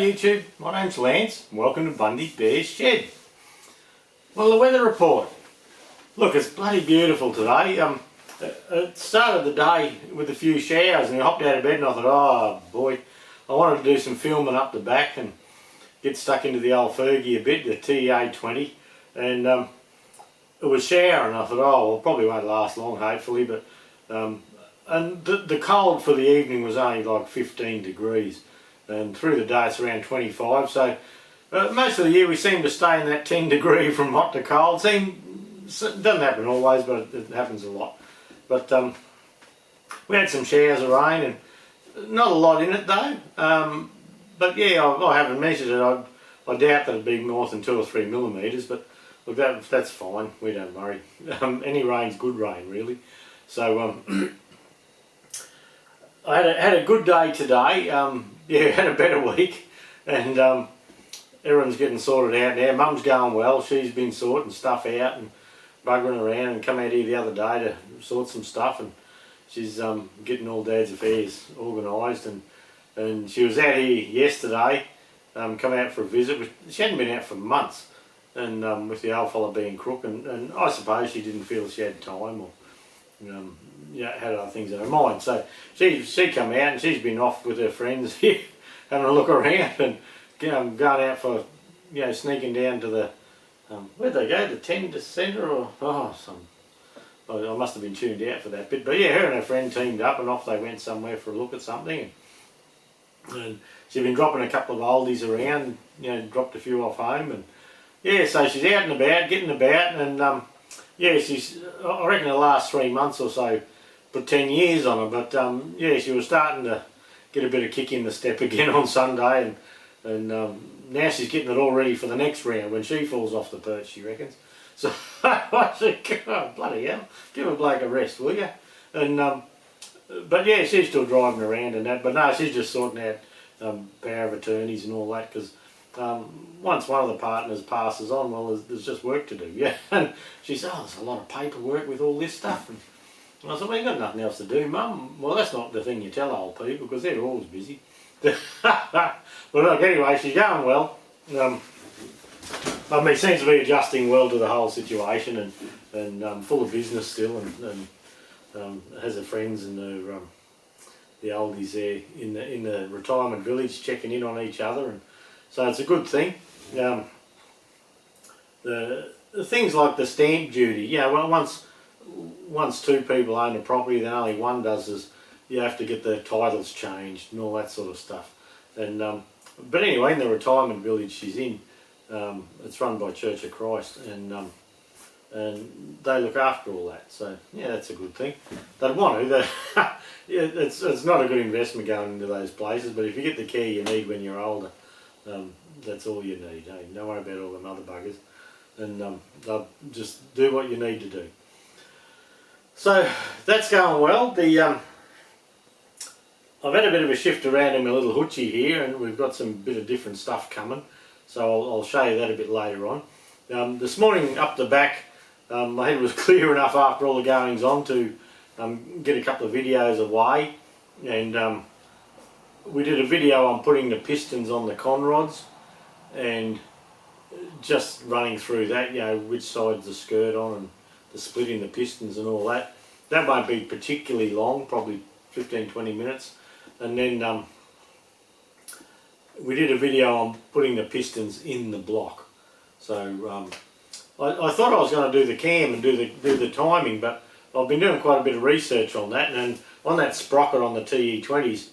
G'day YouTube, my name's Lance and welcome to Bundy Bear's Shed. Well, the weather report. Look, it's bloody beautiful today. It started the day with a few showers and I hopped out of bed and I thought, oh boy, I wanted to do some filming up the back and get stuck into the old Fergie a bit, the TA20, and it was showering. I thought, oh well, probably won't last long hopefully, but and the cold for the evening was only like 15 degrees. And through the day it's around 25, so most of the year we seem to stay in that 10 degree from hot to cold. It doesn't happen always, but it happens a lot. But we had some showers of rain and not a lot in it though. But yeah, I haven't measured it. I doubt that it'd be more than 2 or 3 millimetres, but look, that's fine, we don't worry. Any rain's good rain really. So I had a good day today. Yeah, had a better week, and everyone's getting sorted out now. Mum's going well. She's been sorting stuff out and buggering around, and come out here the other day to sort some stuff, and she's getting all Dad's affairs organised, and she was out here yesterday, come out for a visit. She hadn't been out for months, and with the old fella being crook, and I suppose she didn't feel she had time, or had other things in her mind. So she come out and she's been off with her friends here having a look around and going out for sneaking down to the where'd they go, the Tender Centre or I must have been tuned out for that bit, but yeah, her and her friend teamed up and off they went somewhere for a look at something, and she's been dropping a couple of oldies around, dropped a few off home, and yeah, so she's out and about, getting about, and yeah, she's, I reckon the last 3 months or so put 10 years on her, but yeah, she was starting to get a bit of kick in the step again on Sunday, and now she's getting it all ready for the next round when she falls off the perch, she reckons. So I said, oh, bloody hell, give a bloke a rest, will you? And but yeah, she's still driving around and that, but no, she's just sorting out power of attorneys and all that, because once one of the partners passes on, well, there's just work to do, yeah. And she said, oh, there's a lot of paperwork with all this stuff. And I said, well, you've got nothing else to do, Mum. Well, that's not the thing you tell old people, because they're always busy. But look, anyway, she's going well. I mean, seems to be adjusting well to the whole situation, and full of business still, and has her friends and her, the oldies there in the retirement village checking in on each other, and so it's a good thing. The things like the stamp duty, well, once 2 people own a property, then only one does, is you have to get the titles changed and all that sort of stuff. And but anyway, in the retirement village she's in, it's run by Church of Christ, and they look after all that. So yeah, that's a good thing. They'd want to. Yeah, it's not a good investment going into those places, but if you get the care you need when you're older, that's all you need. Hey? Don't worry about all them other buggers, and they'll just do what you need to do. So that's going well. I've had a bit of a shift around in my little hoochie here, and we've got some bit of different stuff coming, so I'll show you that a bit later on. This morning up the back, my head was clear enough after all the goings on to get a couple of videos away, and we did a video on putting the pistons on the con rods and just running through that, which side's the skirt on and the splitting the pistons and all that. That won't be particularly long, probably 15-20 minutes. And then we did a video on putting the pistons in the block. So I thought I was going to do the cam and do the timing, but I've been doing quite a bit of research on that, and on that sprocket on the TE20s,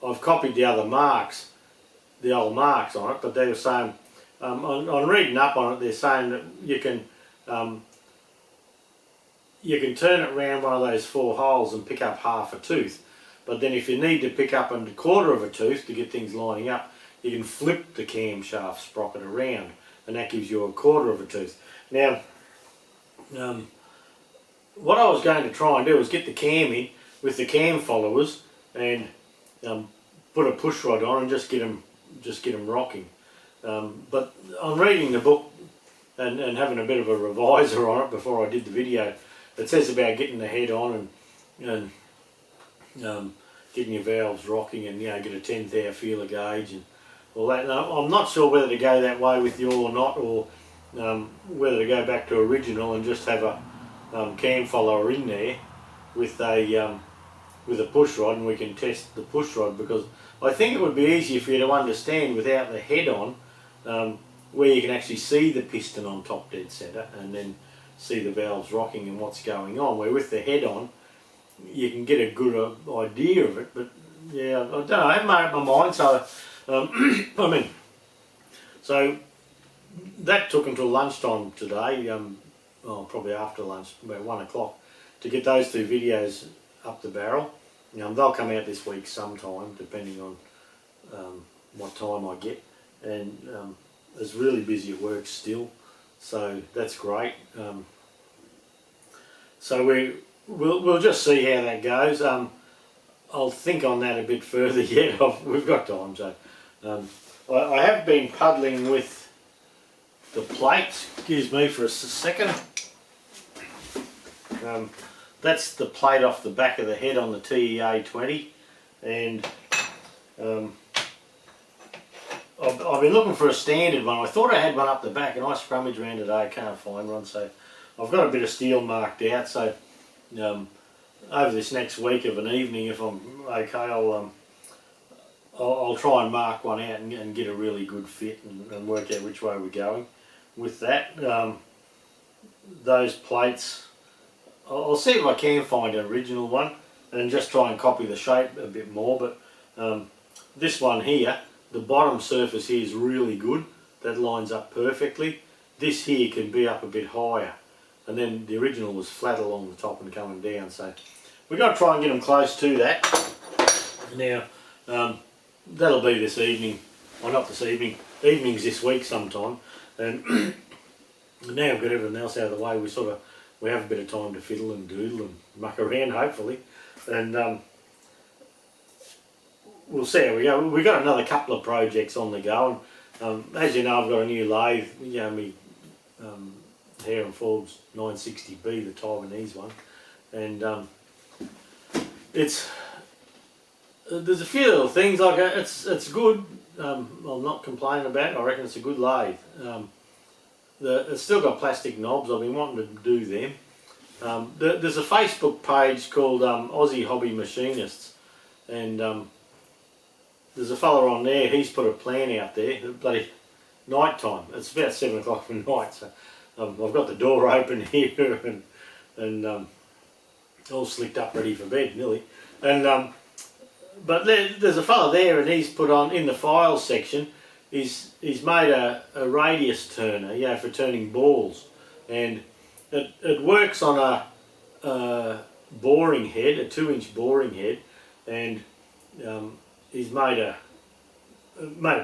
I've copied the other marks, the old marks on it, but they were saying, on reading up on it, they're saying that you can turn it around one of those 4 holes and pick up half a tooth, but then if you need to pick up a quarter of a tooth to get things lining up, you can flip the camshaft sprocket around, and that gives you a quarter of a tooth. Now, what I was going to try and do was get the cam in with the cam followers and put a push rod on and just get them rocking. But on reading the book and having a bit of a reviser on it before I did the video, it says about getting the head on and getting your valves rocking, and get a 10th hour feeler gauge, all that. Now, I'm not sure whether to go that way with you or not, or whether to go back to original and just have a cam follower in there with a push rod, and we can test the push rod, because I think it would be easier for you to understand without the head on, where you can actually see the piston on top dead centre and then see the valves rocking and what's going on, where with the head on you can get a good idea of it. But yeah, I don't know, I haven't made up my mind, so I mean, so that took until lunchtime today, probably after lunch, about 1 o'clock, to get those two videos up the barrel. They'll come out this week sometime, depending on what time I get, and it's really busy at work still, so that's great. So we'll just see how that goes. I'll think on that a bit further yet. We've got time, so I have been puddling with the plates. Excuse me for a second. That's the plate off the back of the head on the TEA 20, and I've been looking for a standard one. I thought I had one up the back, and I scrummaged around today, I can't find one, so I've got a bit of steel marked out. So over this next week of an evening, if I'm okay, I'll try and mark one out and get a really good fit and work out which way we're going with that. Those plates, I'll see if I can find an original one and just try and copy the shape a bit more, but this one here, the bottom surface here is really good. That lines up perfectly. This here can be up a bit higher, and then the original was flat along the top and coming down, so we've got to try and get them close to that. Now that'll be this evening, or not this evening, evenings this week sometime, and now I've got everything else out of the way, we have a bit of time to fiddle and doodle and muck around, hopefully, and we'll see how we go. We've got another couple of projects on the go, and as you know, I've got a new lathe, me Hare and Forbes 960B, the Taiwanese one, and there's a few little things like it's good. I'm not complaining about it. I reckon it's a good lathe. It's still got plastic knobs. I've been wanting to do them. There's a Facebook page called Aussie Hobby Machinists, and there's a fella on there. He's put a plan out there. Bloody night time. It's about 7 o'clock at night, so I've got the door open here and all slicked up, ready for bed, nearly. And but there's a fella there, and he's put on in the files section. He's made a radius turner, for turning balls, and it works on a boring head, a 2-inch boring head, and he's made a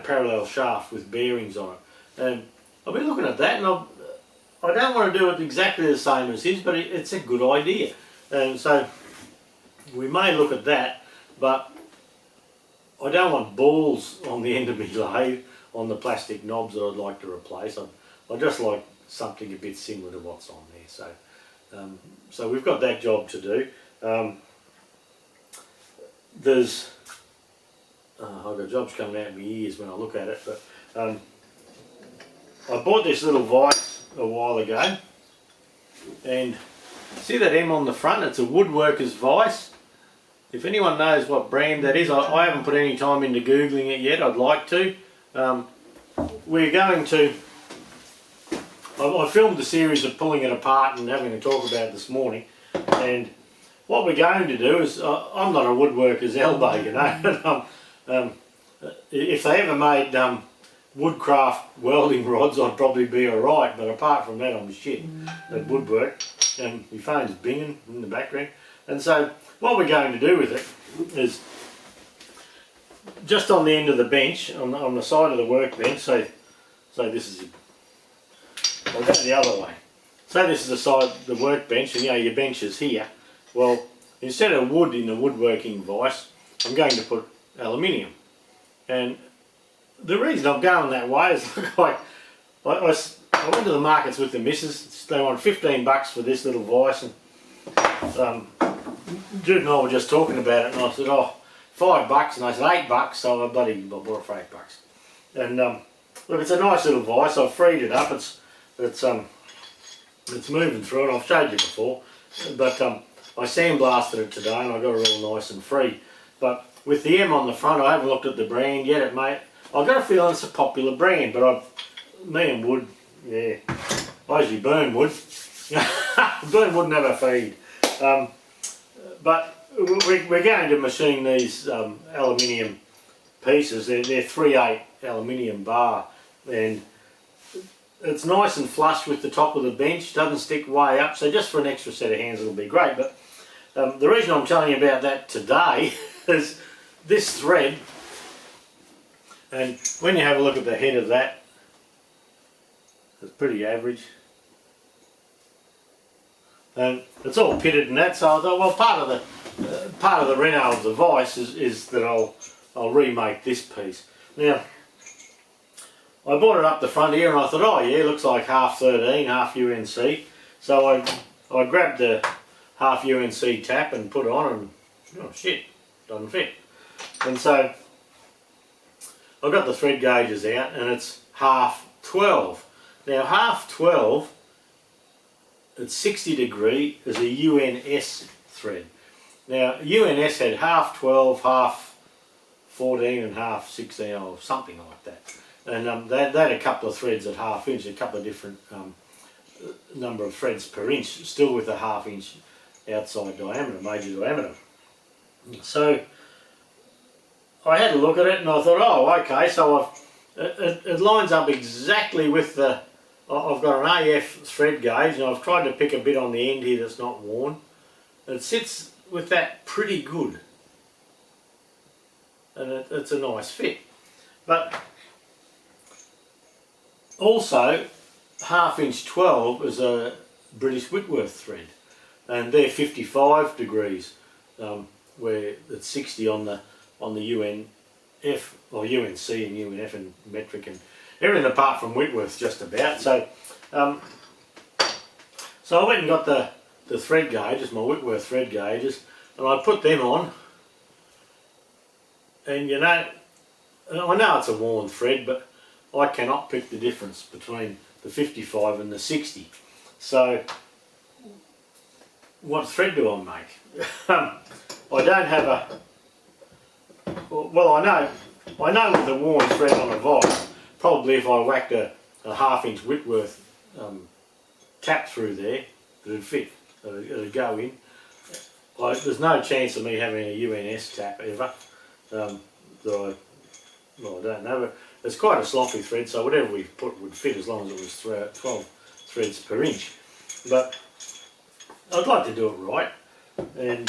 parallel shaft with bearings on it. And I've been looking at that, and I don't want to do it exactly the same as his, but it's a good idea, and so we may look at that. But I don't want balls on the end of my lathe on the plastic knobs that I'd like to replace. I just like something a bit similar to what's on there. So, so we've got that job to do. I've got jobs coming out in my ears when I look at it, but I bought this little vise a while ago, and see that M on the front? It's a woodworker's vise. If anyone knows what brand that is, I haven't put any time into googling it yet. I'd like to. We're going to, I filmed a series of pulling it apart and having a talk about it this morning, and what we're going to do is, I'm not a woodworker's elbow, you know. If they ever made woodcraft welding rods, I'd probably be alright, but apart from that, I'm shit at woodwork. And my phone's binging in the background. And so what we're going to do with it is, just on the end of the bench, on the side of the workbench, so this is, I'll go the other way. So this is the side of the workbench, and your bench is here. Well, instead of wood in the woodworking vise, I'm going to put aluminium. And the reason I'm going that way is, I went to the markets with the missus. They want $15 for this little vise, and Jude and I were just talking about it, and I said, oh, $5, and I said $8, so I bought it for $8. And look, it's a nice little vise. I've freed it up. It's moving through it. I've showed you before, but I sandblasted it today and I got it all nice and free. But with the M on the front, I haven't looked at the brand yet, mate. I've got a feeling it's a popular brand, but me and wood, yeah, I usually burn wood. Burn wood, never feed. But we're going to machine these aluminium pieces. They're 3/8 aluminium bar, and it's nice and flush with the top of the bench, doesn't stick way up, so just for an extra set of hands it'll be great. But the reason I'm telling you about that today is this thread, and when you have a look at the head of that, it's pretty average. And it's all pitted and that, so I thought, well, part of the reno of the vise is that I'll remake this piece. Now, I brought it up the front here and I thought, oh yeah, looks like half 13, half UNC. So I grabbed the half UNC tap and put it on, and oh shit, doesn't fit. And so I got the thread gauges out, and it's half 12. Now half 12 at 60 degree is a UNS thread. Now UNS had half 12, half 14 and half 16 or something like that. And they had a couple of threads at ½ inch, a couple of different number of threads per inch, still with a ½ inch outside diameter, major diameter. So I had a look at it and I thought, oh okay, so it lines up exactly with the, I've got an AF thread gauge and I've tried to pick a bit on the end here that's not worn. It sits with that pretty good, and it's a nice fit. But also, ½ inch 12 is a British Whitworth thread, and they're 55 degrees, where it's 60 on the UNF or UNC and UNF and metric and everything apart from Whitworth just about. So, so I went and got the thread gauges, my Whitworth thread gauges, and I put them on. And you know, I know it's a worn thread, but I cannot pick the difference between the 55 and the 60. So what thread do I make? I don't have a, well I know with a worn thread on a vise, probably if I whacked a ½ inch Whitworth tap through there, it'd fit, it'd go in. There's no chance of me having a UNS tap ever. Well, I don't know, but it's quite a sloppy thread, so whatever we put would fit as long as it was 12 threads per inch. But I'd like to do it right, and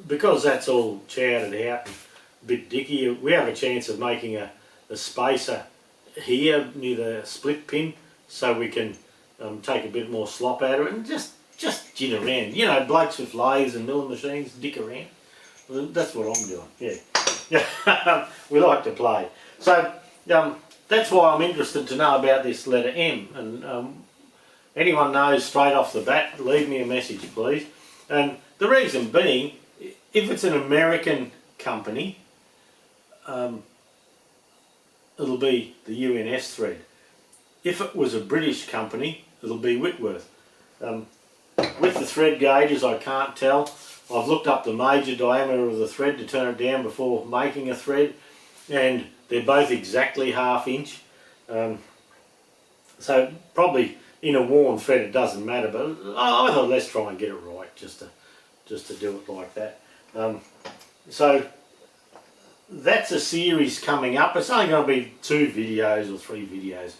because that's all chowdered out and a bit dicky, we have a chance of making a spacer here near the split pin, so we can take a bit more slop out of it and just gin around. You know, blokes with lathes and milling machines dick around. That's what I'm doing, yeah. We like to play. So that's why I'm interested to know about this letter M, and anyone knows straight off the bat, leave me a message please. And the reason being, if it's an American company, it'll be the UNS thread. If it was a British company, it'll be Whitworth. With the thread gauges I can't tell. I've looked up the major diameter of the thread to turn it down before making a thread, and they're both exactly ½ inch. So probably in a worn thread it doesn't matter, but I thought let's try and get it right, just to do it like that. So that's a series coming up. It's only going to be 2 videos or 3 videos.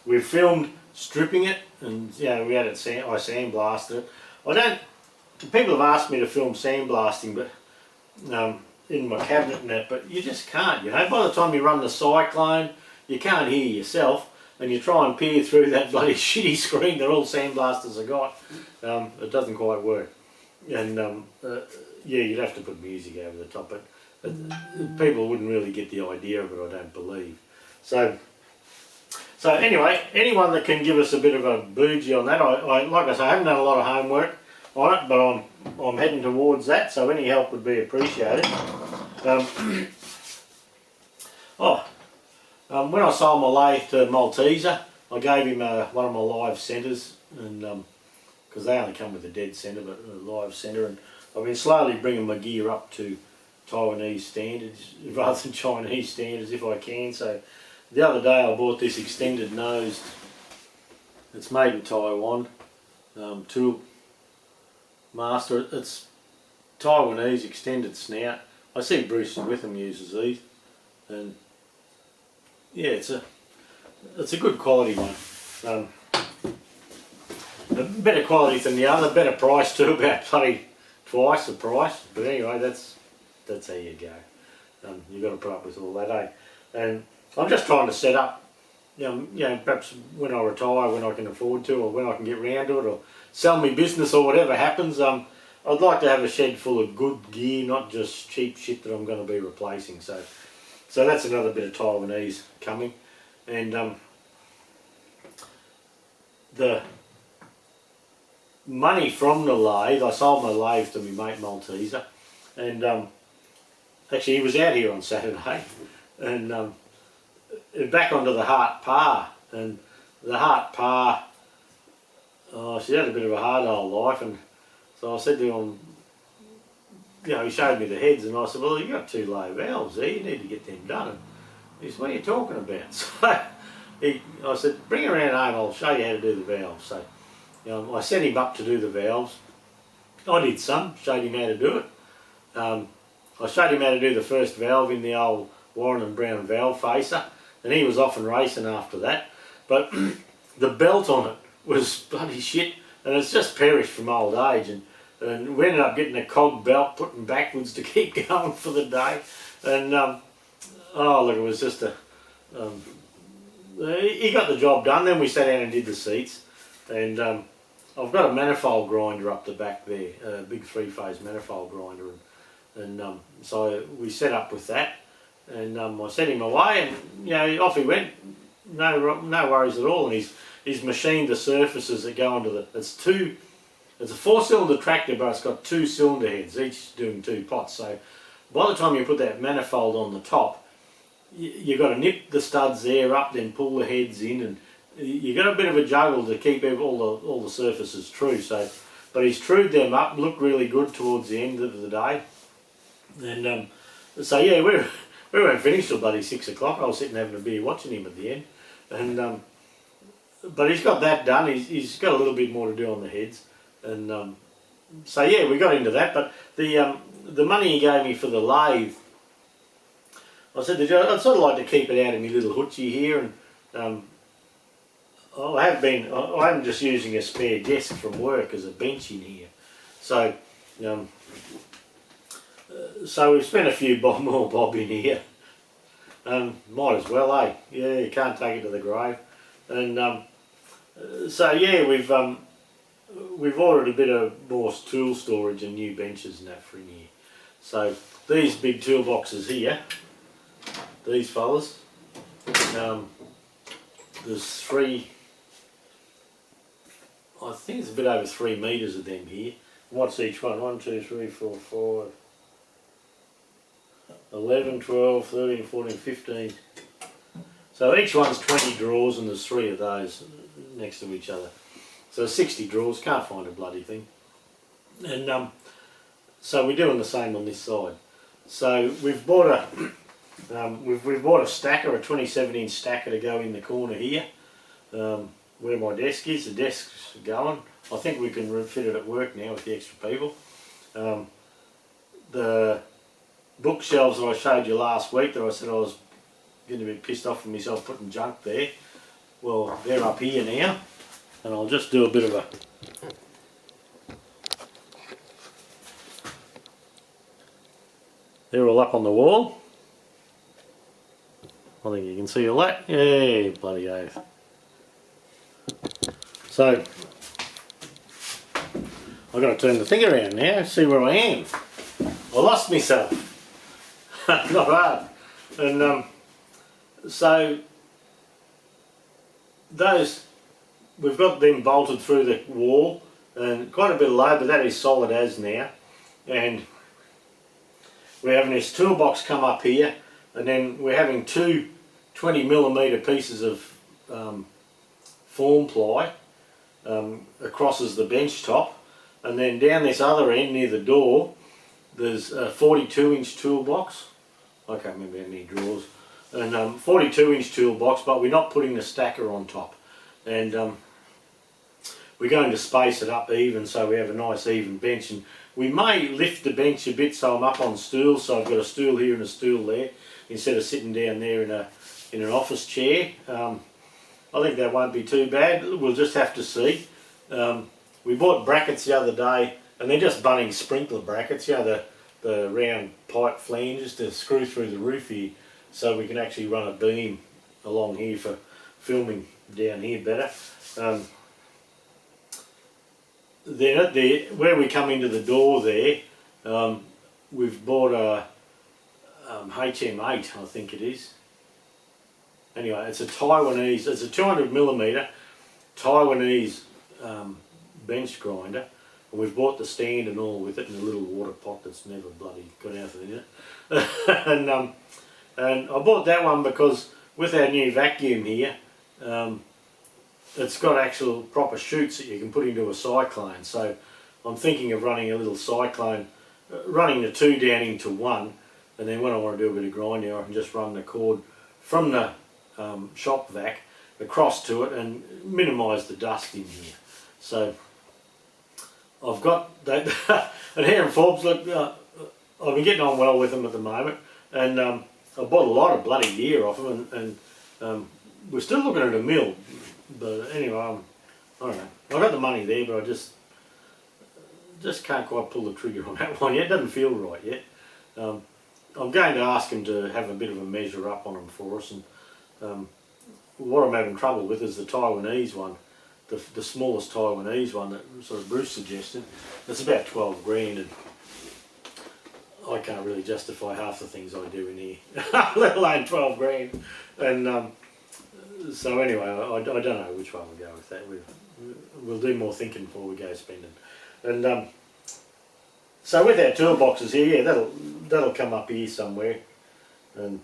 We've filmed stripping it, and you know, we had it I sandblasted it. People have asked me to film sandblasting, but in my cabinet and that, but you just can't, you know. By the time you run the cyclone, you can't hear yourself, and you try and peer through that bloody shitty screen that all sandblasters have got. It doesn't quite work. And yeah, you'd have to put music over the top, but people wouldn't really get the idea of it, I don't believe. So anyway, anyone that can give us a bit of a bougie on that, like I say, I haven't done a lot of homework on it, but I'm heading towards that, so any help would be appreciated. Oh, When I sold my lathe to Malteser, I gave him one of my live centres, and because they only come with a dead centre, but a live centre, and I've been slowly bringing my gear up to Taiwanese standards rather than Chinese standards if I can. So the other day I bought this extended nosed, it's made in Taiwan, tool master. It's Taiwanese extended snout. I see Bruce Witham uses these, and yeah, it's a good quality one. A better quality than the other, better price too, about bloody twice the price. But anyway, that's how you go. You've got to put up with all that, eh? And I'm just trying to set up, you know, perhaps when I retire, when I can afford to, or when I can get round to it, or sell me business, or whatever happens. I'd like to have a shed full of good gear, not just cheap shit that I'm going to be replacing. So that's another bit of Taiwanese coming, and the money from the lathe, I sold my lathe to my mate Malteser, and actually he was out here on Saturday, and back onto the Hart Pa, and the Hart Pa, she had a bit of a hard old life, and so I said to him, you know, he showed me the heads, and I said, well, you got 2 low valves there, you need to get them done. And he said, what are you talking about? So I said, bring her around home, I'll show you how to do the valves. So I set him up to do the valves. I did some, showed him how to do it. I showed him how to do the first valve in the old Warren and Brown valve facer, and he was off and racing after that. But the belt on it was bloody shit, and it's just perished from old age, and we ended up getting a cog belt putting backwards to keep going for the day. And oh look, it was just he got the job done. Then we sat down and did the seats, and I've got a manifold grinder up the back there, a big 3-phase manifold grinder, and so we set up with that, and I sent him away, and you know, off he went, no worries at all. And he's machined the surfaces that go onto the, it's a 4-cylinder tractor, but it's got 2 cylinder heads, each doing 2 pots. So by the time you put that manifold on the top, you've got to nip the studs there up, then pull the heads in, and you got a bit of a juggle to keep all the surfaces true. So, but he's trued them up, looked really good towards the end of the day, and so yeah, we weren't finished till bloody 6 o'clock. I was sitting having a beer watching him at the end, and but he's got that done. He's got a little bit more to do on the heads, and so yeah, we got into that. But the money he gave me for the lathe, I said I'd sort of like to keep it out of my little hutchie here, and I am just using a spare desk from work as a bench in here. So so we've spent a few more bob in here. Might as well, eh? Yeah, you can't take it to the grave. And so yeah, we've ordered a bit of more tool storage and new benches and that for in here. So these big toolboxes here, these fellas, there's 3, I think it's a bit over 3 metres of them here. What's each one? 1, 2, 3, 4, 5, 11, 12, 13, 14, 15. So each one's 20 drawers, and there's 3 of those next to each other. So 60 drawers, can't find a bloody thing. And so we're doing the same on this side. So we've bought a we've bought a stacker, a 27-inch stacker to go in the corner here, where my desk is. The desk's going. I think we can fit it at work now with the extra people. The bookshelves that I showed you last week that I said I was getting a bit pissed off with myself putting junk there, well, they're up here now, and I'll just do a bit of a they're all up on the wall. I think you can see all that. Yeah, bloody oath. So I've got to turn the thing around now, see where I am. I lost myself. Not hard. And so those, we've got them bolted through the wall, and quite a bit of load, but that is solid as now. And we're having this toolbox come up here, and then we're having two 20mm pieces of form ply acrosses the bench top, and then down this other end near the door there's a 42-inch toolbox. I can't remember how many drawers, and 42-inch toolbox, but we're not putting the stacker on top, and we're going to space it up even so we have a nice even bench. And we may lift the bench a bit so I'm up on stools, so I've got a stool here and a stool there instead of sitting down there in an office chair. I think that won't be too bad. We'll just have to see. We bought brackets the other day, and they're just Bunnings sprinkler brackets, you know, the round pipe flanges to screw through the roof here, so we can actually run a beam along here for filming down here better. Then at where we come into the door there, we've bought a HM8, I think it is. Anyway, it's a Taiwanese, it's a 200mm Taiwanese bench grinder, and we've bought the stand and all with it, and a little water pot that's never bloody got anything in it. and I bought that one because with our new vacuum here, it's got actual proper chutes that you can put into a cyclone. So I'm thinking of running a little cyclone, running the two down into one, and then when I want to do a bit of grinding I can just run the cord from the shop vac across to it and minimise the dust in here. So I've got that. And here in Forbes, look, I've been getting on well with them at the moment, and I bought a lot of bloody gear off them, and we're still looking at a mill. But anyway, I don't know. I've got the money there, but I just can't quite pull the trigger on that one yet. It doesn't feel right yet. I'm going to ask him to have a bit of a measure up on them for us, and what I'm having trouble with is the Taiwanese one, the smallest Taiwanese one that sort of Bruce suggested. It's about 12 grand, and I can't really justify half the things I do in here, let alone 12 grand. And so anyway, I don't know which one we'll go with that. We'll do more thinking before we go spending. And so with our toolboxes here, yeah, that'll come up here somewhere, and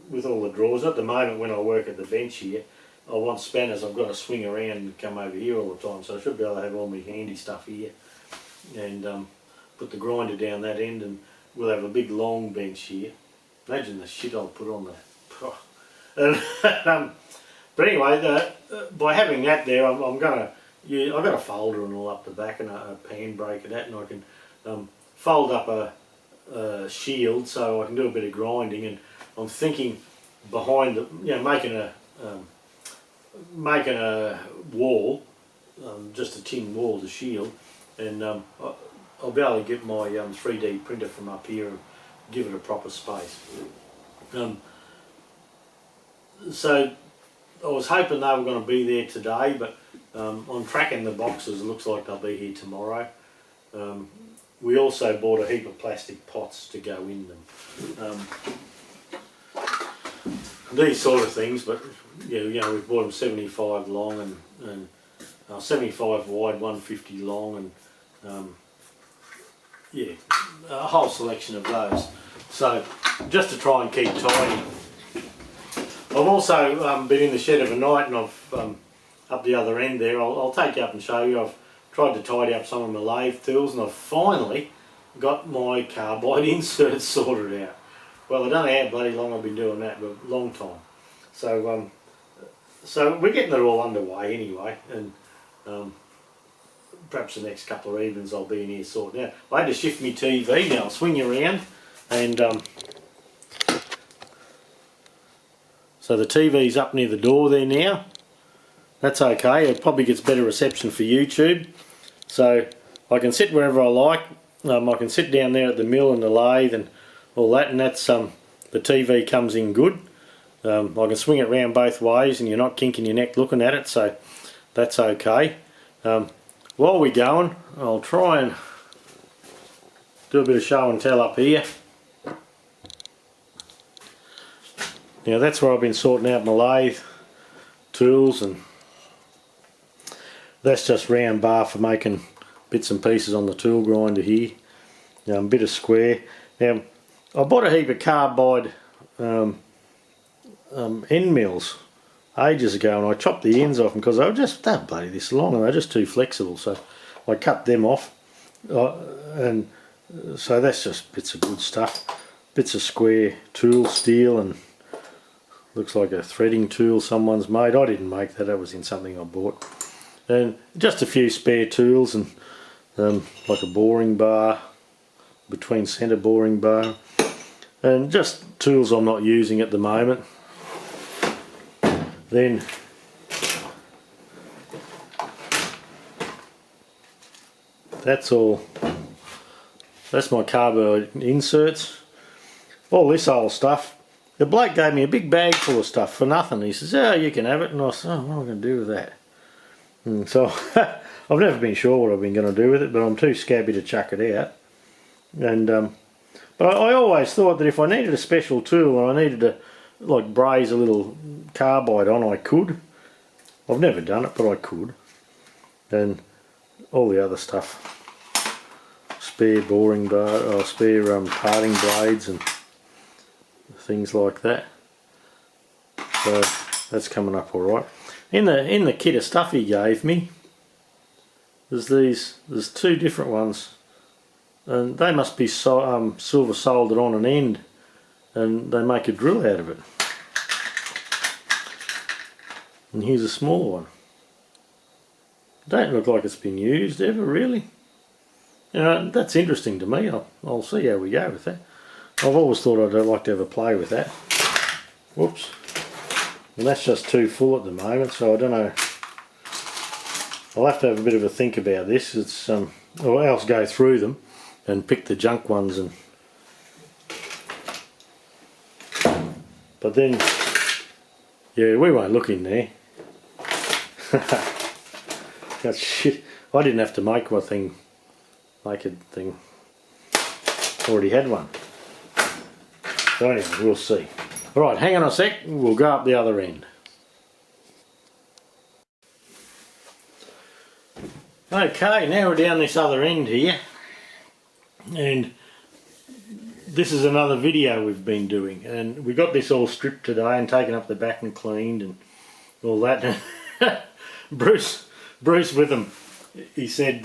with all the drawers. At the moment when I work at the bench here, I want spanners. I've got to swing around and come over here all the time, so I should be able to have all my handy stuff here, and put the grinder down that end, and we'll have a big long bench here. Imagine the shit I'll put on that. And, but anyway, by having that there, I'm gonna. I've got a folder and all up the back, and a pan brake and that, and I can fold up a shield so I can do a bit of grinding. And I'm thinking behind the, making a wall, just a tin wall to shield, and I'll be able to get my 3D printer from up here and give it a proper space. So I was hoping they were going to be there today, but I'm tracking the boxes. It looks like they'll be here tomorrow. We also bought a heap of plastic pots to go in them. These sort of things, but you know, we've bought them 75 long and 75 wide, 150 long, and yeah, a whole selection of those. So just to try and keep tidy. I've also been in the shed of a night, and I've up the other end there. I'll take you up and show you. I've tried to tidy up some of my lathe tools, and I've finally got my carbide inserts sorted out. Well, I don't know how bloody long I've been doing that, but a long time. So so we're getting it all underway anyway, and perhaps the next couple of evenings I'll be in here sorting out. I had to shift my TV. Now I'll swing you around, and so the TV's up near the door there now. That's okay. It probably gets better reception for YouTube. So I can sit wherever I like. I can sit down there at the mill and the lathe and all that, and that's the TV comes in good. I can swing it around both ways, and you're not kinking your neck looking at it, so that's okay. While we're going, I'll try and do a bit of show and tell up here. Now that's where I've been sorting out my lathe tools, and that's just round bar for making bits and pieces on the tool grinder here. A bit of square. Now I bought a heap of carbide end mills ages ago, and I chopped the ends off them because they're bloody this long and they're just too flexible. So I cut them off, and so that's just bits of good stuff. Bits of square tool steel, and looks like a threading tool someone's made. I didn't make that, that was in something I bought. And just a few spare tools, and like a boring bar, between centre boring bar, and just tools I'm not using at the moment. Then that's my cardboard inserts. All this old stuff. The bloke gave me a big bag full of stuff for nothing. He says, "Oh, you can have it." And I said, "Oh, what am I going to do with that?" And so I've never been sure what I've been going to do with it, but I'm too scabby to chuck it out. And but I always thought that if I needed a special tool and I needed to like braze a little carbide on, I could. I've never done it, but I could. And all the other stuff, spare boring bar, or spare parting blades and things like that. So that's coming up all right. In the kit of stuff he gave me, there's two different ones, and they must be silver soldered on an end, and they make a drill out of it. And here's a smaller one. Don't look like it's been used ever, really. You know, that's interesting to me. I'll see how we go with that. I've always thought I'd like to have a play with that. Whoops. And that's just too full at the moment, so I don't know. I'll have to have a bit of a think about this. It's or else go through them and pick the junk ones. And but then, yeah, we won't look in there. That's shit. I didn't have to make my thing. Make a thing. Already had one. So anyway, we'll see. Alright, hang on a sec, we'll go up the other end. Okay, now we're down this other end here, and this is another video we've been doing, and we got this all stripped today and taken up the back and cleaned and all that. Bruce with him, he said,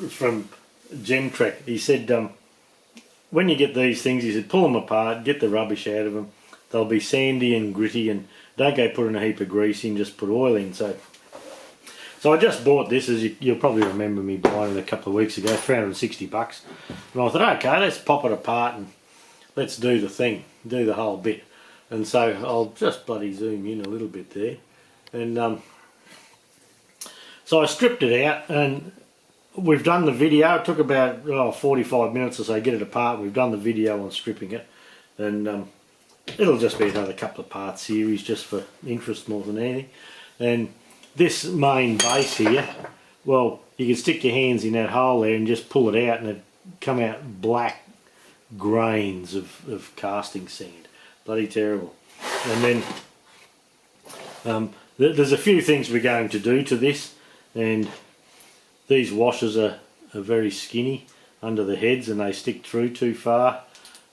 from Gemtrek, he said, when you get these things, he said, pull them apart, get the rubbish out of them. They'll be sandy and gritty, and don't go putting a heap of grease in, just put oil in. So I just bought this, as you'll probably remember me buying it a couple of weeks ago, $360. And I thought, okay, let's pop it apart and let's do the thing, do the whole bit. And so I'll just bloody zoom in a little bit there. And so I stripped it out, and we've done the video. It took about 45 minutes or so to get it apart. We've done the video on stripping it, and it'll just be another couple of part series just for interest more than anything. And this main base here, well, you can stick your hands in that hole there and just pull it out, and it come out black grains of casting sand. Bloody terrible. And then there's a few things we're going to do to this, and these washers are very skinny under the heads and they stick through too far.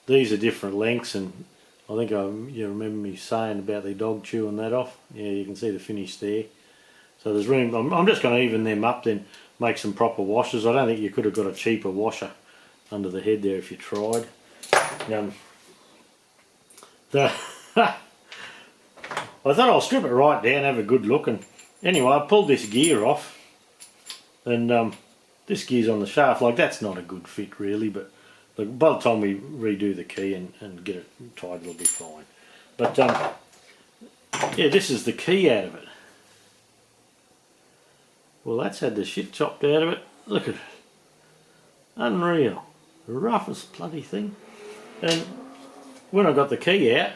These are different lengths, and I think you remember me saying about the dog chewing that off. Yeah, you can see the finish there. So there's room. I'm just going to even them up, then make some proper washers. I don't think you could have got a cheaper washer under the head there if you tried. I thought I'll strip it right down, have a good look, and anyway I pulled this gear off, and this gear's on the shaft. Like, that's not a good fit really, but by the time we redo the key and get it tied, it'll be fine. But yeah, this is the key out of it. Well, that's had the shit chopped out of it. Look at it. Unreal. The roughest bloody thing. And when I got the key out,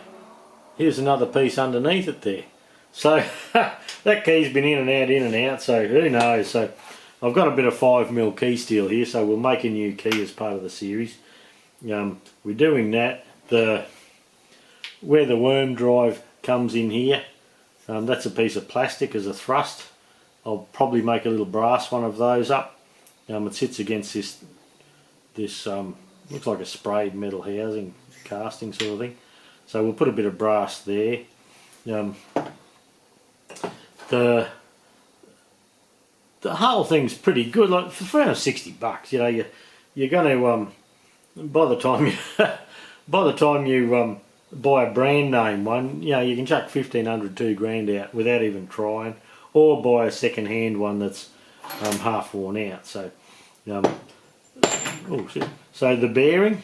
here's another piece underneath it there. So that key's been in and out, so who knows. So I've got a bit of 5mm key steel here, so we'll make a new key as part of the series. We're doing that. Where the worm drive comes in here, that's a piece of plastic as a thrust. I'll probably make a little brass one of those up. It sits against this looks like a sprayed metal housing casting sort of thing. So we'll put a bit of brass there. The whole thing's pretty good. Like for around $60, you know, you're going to by the time you buy a brand name one, you know, you can chuck 1,500, $2,000 out without even trying, or buy a second hand one that's half worn out. So, oh shit. So the bearing,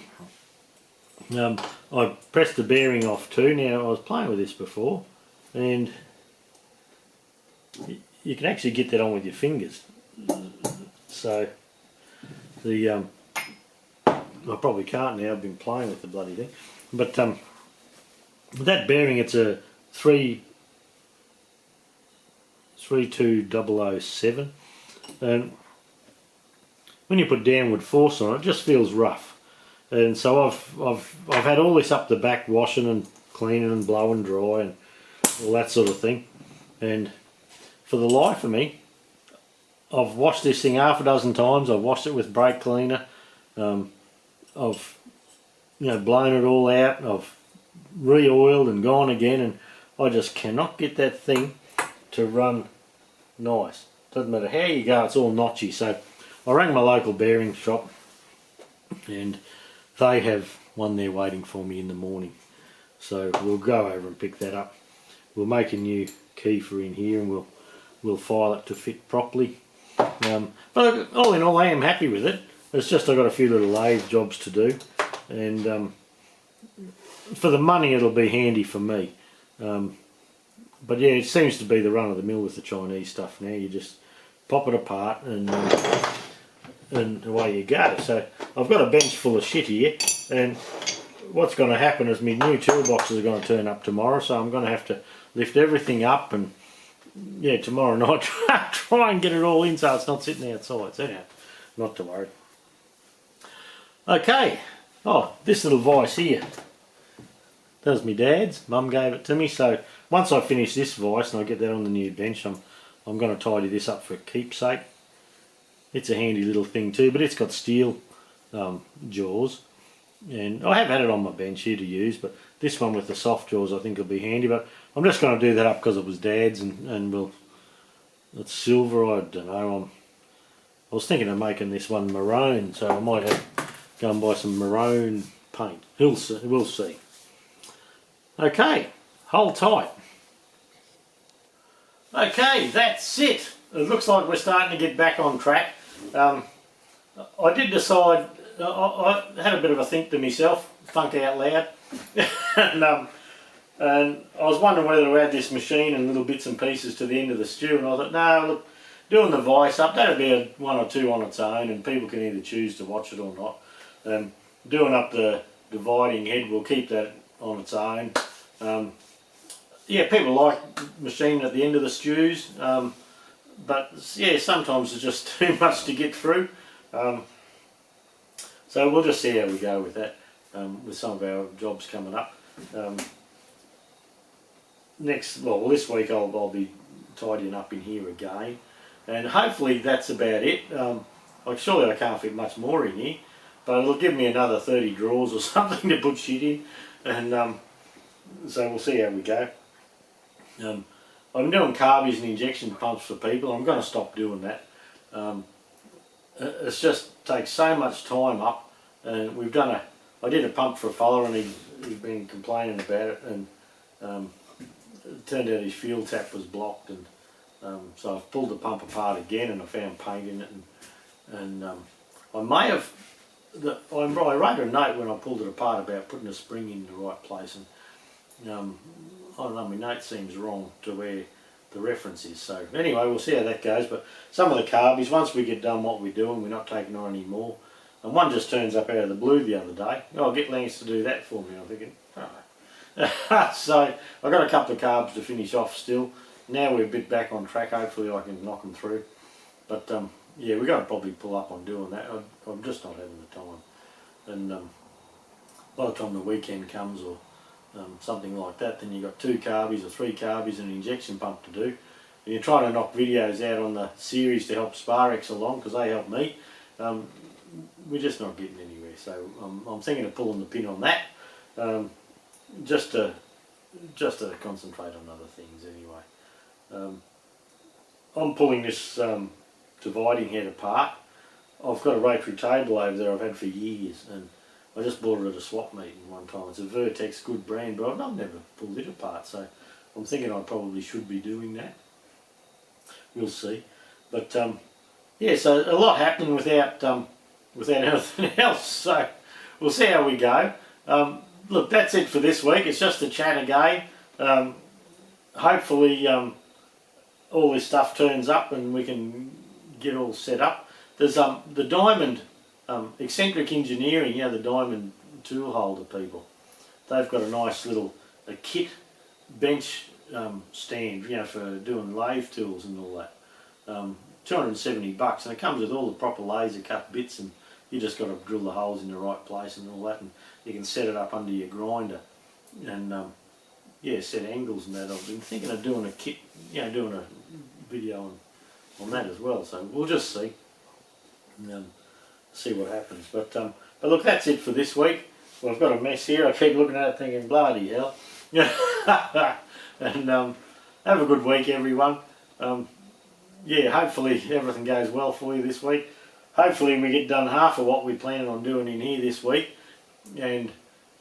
I pressed the bearing off too. Now I was playing with this before, and you can actually get that on with your fingers. So the I probably can't now. I've been playing with the bloody thing, but that bearing, it's a 32007, and when you put downward force on it, it just feels rough. And so I've had all this up the back, washing and cleaning and blowing dry and all that sort of thing. And for the life of me, I've washed this thing half a dozen times. I've washed it with brake cleaner. I've blown it all out. I've re-oiled and gone again, and I just cannot get that thing to run nice. Doesn't matter how you go, it's all notchy. So I rang my local bearing shop, and they have one there waiting for me in the morning. So we'll go over and pick that up. We'll make a new keifer in here, and we'll file it to fit properly. But all in all, I am happy with it. It's just I've got a few little lathe jobs to do, and for the money it'll be handy for me. But yeah, it seems to be the run of the mill with the Chinese stuff now. You just pop it apart and away you go. So I've got a bench full of shit here, and what's going to happen is my new toolboxes are going to turn up tomorrow, so I'm going to have to lift everything up, and yeah, tomorrow night try and get it all in so it's not sitting outside. So anyhow, not to worry. Okay, oh, this little vice here, that was my dad's. Mum gave it to me, so once I finish this vice and I get that on the new bench, I'm going to tidy this up for keepsake. It's a handy little thing too, but it's got steel jaws, and I have had it on my bench here to use, but this one with the soft jaws I think will be handy. But I'm just going to do that up because it was Dad's, and it's silver. I don't know. I was thinking of making this one maroon, so I might have go and buy some maroon paint. We'll see. Okay, hold tight. Okay, that's it. It looks like we're starting to get back on track. I did decide, I had a bit of a think to myself, think out loud, and I was wondering whether to add this machine and little bits and pieces to the end of the stew, and I thought, no, look, doing the vice up, that'll be one or two on its own, and people can either choose to watch it or not. Doing up the dividing head, we'll keep that on its own. Yeah, people like machining at the end of the stews, but yeah, sometimes it's just too much to get through. So we'll just see how we go with that, with some of our jobs coming up. This week I'll be tidying up in here again, and hopefully that's about it. Surely I can't fit much more in here, but it'll give me another 30 drawers or something to put shit in, and so we'll see how we go. I'm doing carbies and injection pumps for people. I'm going to stop doing that. It just takes so much time up, and I did a pump for a fella, and he's been complaining about it, and it turned out his fuel tap was blocked, and so I've pulled the pump apart again, and I found paint in it, and I may have, I wrote a note when I pulled it apart about putting a spring in the right place, and I don't know, my note seems wrong to where the reference is. So anyway, we'll see how that goes. But some of the carbies, once we get done what we're doing, we're not taking on any more. And one just turns up out of the blue the other day. Oh, I'll get Lance to do that for me, I'm thinking. Oh. So I've got a couple of carbs to finish off still. Now we're a bit back on track. Hopefully I can knock them through. But yeah, we're going to probably pull up on doing that. I'm just not having the time. And by the time the weekend comes, or something like that, then you've got 2 carbies or 3 carbies and an injection pump to do, and you're trying to knock videos out on the series to help Sparex along, because they help me. We're just not getting anywhere, so I'm thinking of pulling the pin on that. just to concentrate on other things anyway. I'm pulling this dividing head apart. I've got a rotary table over there I've had for years, and I just bought it at a swap meeting one time. It's a Vertex, good brand, but I've never pulled it apart, so I'm thinking I probably should be doing that. We'll see. But yeah, so a lot happening without anything else, so we'll see how we go. Look, that's it for this week. It's just a chat again. Hopefully all this stuff turns up and we can get all set up. There's the Diamond Eccentric Engineering, you know, the Diamond tool holder people. They've got a nice little kit bench stand, you know, for doing lathe tools and all that. $270, and it comes with all the proper laser cut bits, and you just got to drill the holes in the right place and all that, and you can set it up under your grinder and yeah, set angles and that. I've been thinking of doing a kit, you know, doing a video on that as well, so we'll just see see what happens. But look, that's it for this week. Well, I've got a mess here. I keep looking at it thinking, bloody hell. And have a good week, everyone. Yeah, hopefully everything goes well for you this week. Hopefully we get done half of what we plan on doing in here this week, and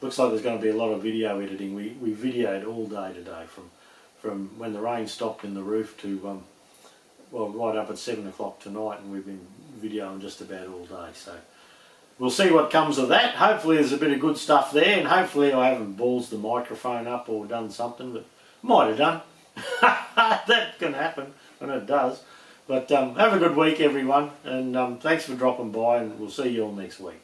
looks like there's going to be a lot of video editing. We videoed all day today, from when the rain stopped in the roof to well, right up at 7 o'clock tonight, and we've been videoing just about all day. So we'll see what comes of that. Hopefully there's a bit of good stuff there, and hopefully I haven't ballsed the microphone up or done something, but might have done. That can happen, and it does. But have a good week, everyone, and thanks for dropping by, and we'll see you all next week.